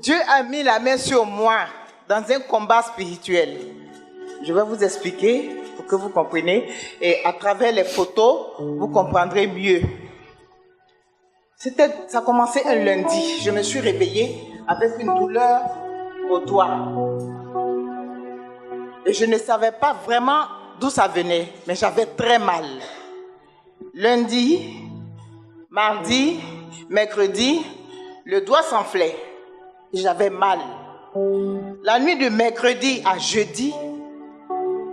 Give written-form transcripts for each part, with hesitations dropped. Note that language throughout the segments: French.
Dieu a mis la main sur moi dans un combat spirituel. Je vais vous expliquer pour que vous compreniez. Et à travers les photos, vous comprendrez mieux. Ça commençait un lundi. Je me suis réveillée avec une douleur au doigt. Et je ne savais pas vraiment d'où ça venait, mais j'avais très mal. Lundi, mardi, mercredi, le doigt s'enflait. J'avais mal. La nuit de mercredi à jeudi,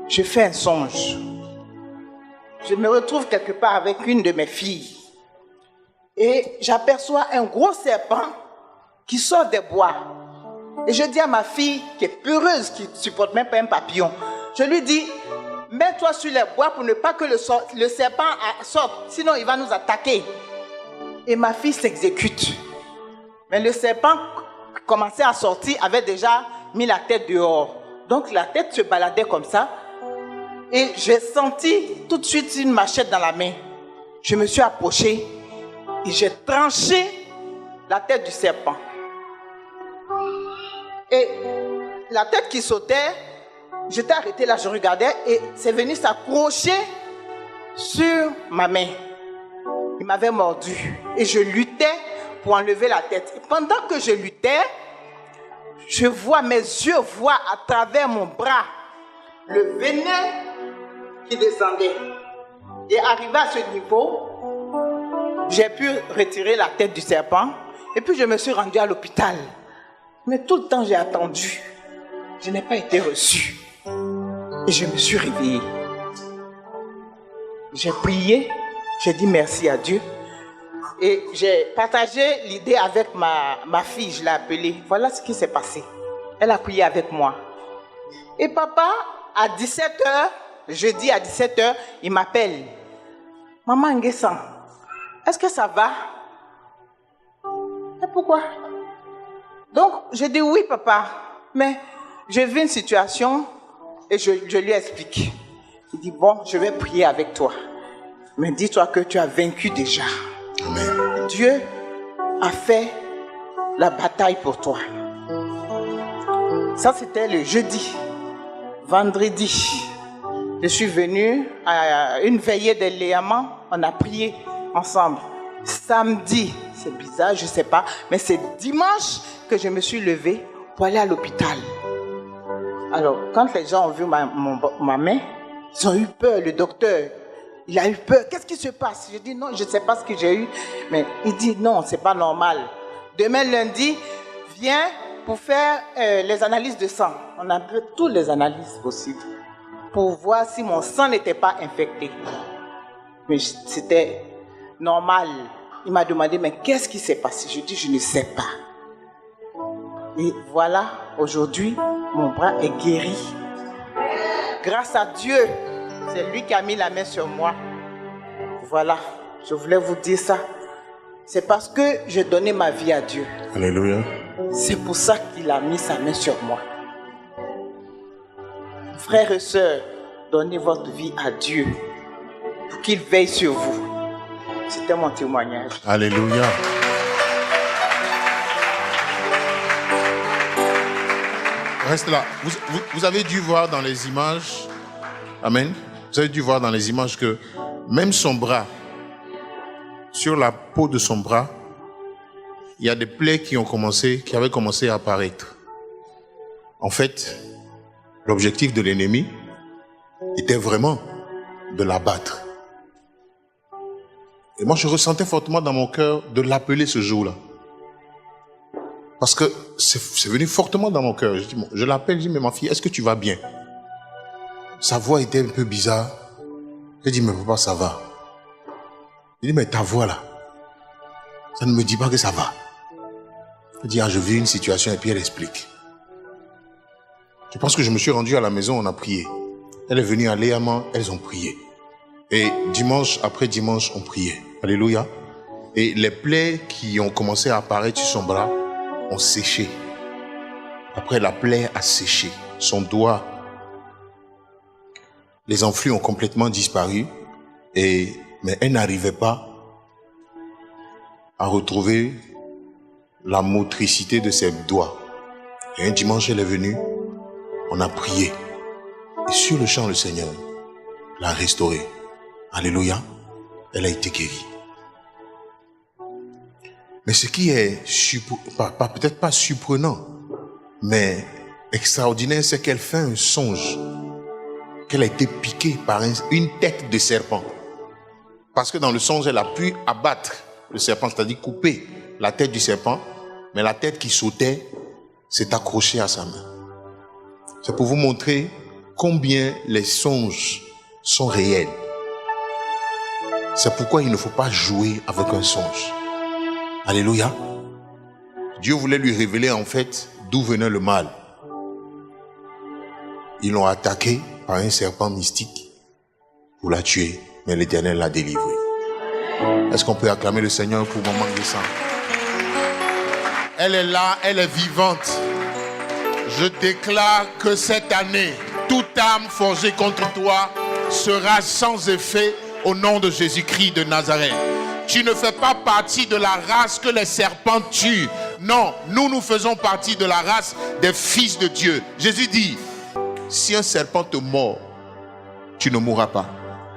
je fais un songe. Je me retrouve quelque part avec une de mes filles. Et j'aperçois un gros serpent qui sort des bois. Et je dis à ma fille, qui est peureuse, qui ne supporte même pas un papillon, je lui dis, mets-toi sur les bois pour ne pas que le serpent sorte, sinon il va nous attaquer. Et ma fille s'exécute. Mais le serpent commençait à sortir, avait déjà mis la tête dehors. Donc la tête se baladait comme ça. Et j'ai senti tout de suite une machette dans la main. Je me suis approchée et j'ai tranché la tête du serpent. Et la tête qui sautait, j'étais arrêtée là, je regardais et c'est venu s'accrocher sur ma main. Il m'avait mordu et je luttais pour enlever la tête. Et pendant que je luttais, mes yeux voient à travers mon bras le venin qui descendait. Et arrivé à ce niveau, j'ai pu retirer la tête du serpent et puis je me suis rendue à l'hôpital. Mais tout le temps j'ai attendu. Je n'ai pas été reçue. Et je me suis réveillée. J'ai prié, j'ai dit merci à Dieu. Et j'ai partagé l'idée avec ma fille, je l'ai appelée. Voilà ce qui s'est passé. Elle a prié avec moi. Et papa, à 17h, jeudi à 17h, il m'appelle. Maman Nguessan, est-ce que ça va? Et pourquoi? Donc, je dis oui, papa, mais je vis une situation et je lui explique. Il dit, bon, je vais prier avec toi. Mais dis-toi que tu as vaincu déjà. Amen. Dieu a fait la bataille pour toi. Ça, c'était le jeudi. Vendredi, je suis venue à une veillée de léaments. On a prié ensemble. Samedi, c'est bizarre, je ne sais pas, mais c'est dimanche que je me suis levée pour aller à l'hôpital. Alors, quand les gens ont vu ma main, ils ont eu peur, le docteur. Il a eu peur. Qu'est-ce qui se passe? Je dis non, je ne sais pas ce que j'ai eu. Mais il dit non, ce n'est pas normal. Demain lundi, viens pour faire les analyses de sang. On a fait toutes les analyses possibles pour voir si mon sang n'était pas infecté. Mais c'était normal. Il m'a demandé, mais qu'est-ce qui s'est passé? Je dis, je ne sais pas. Et voilà, aujourd'hui, mon bras est guéri. Grâce à Dieu, c'est lui qui a mis la main sur moi. Voilà, je voulais vous dire ça. C'est parce que j'ai donné ma vie à Dieu. Alléluia. C'est pour ça qu'il a mis sa main sur moi. Frères et sœurs, donnez votre vie à Dieu pour qu'il veille sur vous. C'était mon témoignage. Alléluia. Reste là. Vous avez dû voir dans les images, amen, vous avez dû voir dans les images que même son bras, sur la peau de son bras, il y a des plaies qui avaient commencé à apparaître. En fait, l'objectif de l'ennemi était vraiment de l'abattre. Et moi, je ressentais fortement dans mon cœur de l'appeler ce jour-là. Parce que c'est venu fortement dans mon cœur. Je l'appelle, je dis, mais ma fille, est-ce que tu vas bien? Sa voix était un peu bizarre. Je dis, mais papa, ça va. Il dit, mais ta voix là, ça ne me dit pas que ça va. Je dis, je vis une situation et puis elle explique. Je pense que je me suis rendu à la maison, on a prié. Elle est venue à Léamant, elles ont prié. Et dimanche après dimanche, on priait. Alléluia. Et les plaies qui ont commencé à apparaître sur son bras ont séché. Après, la plaie a séché. Son doigt, les enflures ont complètement disparu. Mais elle n'arrivait pas à retrouver la motricité de ses doigts. Et un dimanche, elle est venue, on a prié. Et sur le champ, le Seigneur l'a restaurée. Alléluia, elle a été guérie. Mais ce qui est peut-être pas surprenant, mais extraordinaire, c'est qu'elle fait un songe, qu'elle a été piquée par une tête de serpent. Parce que dans le songe, elle a pu abattre le serpent, c'est-à-dire couper la tête du serpent, mais la tête qui sautait s'est accrochée à sa main. C'est pour vous montrer combien les songes sont réels. C'est pourquoi il ne faut pas jouer avec un songe. Alléluia. Dieu voulait lui révéler en fait d'où venait le mal. Ils l'ont attaqué par un serpent mystique pour la tuer, mais l'Éternel l'a délivrée. Est-ce qu'on peut acclamer le Seigneur pour Maman Guessant? Elle est là, elle est vivante. Je déclare que cette année, toute âme forgée contre toi sera sans effet au nom de Jésus-Christ de Nazareth. Tu ne fais pas partie de la race que les serpents tuent. Non, nous faisons partie de la race des fils de Dieu. Jésus dit, si un serpent te mord, tu ne mourras pas.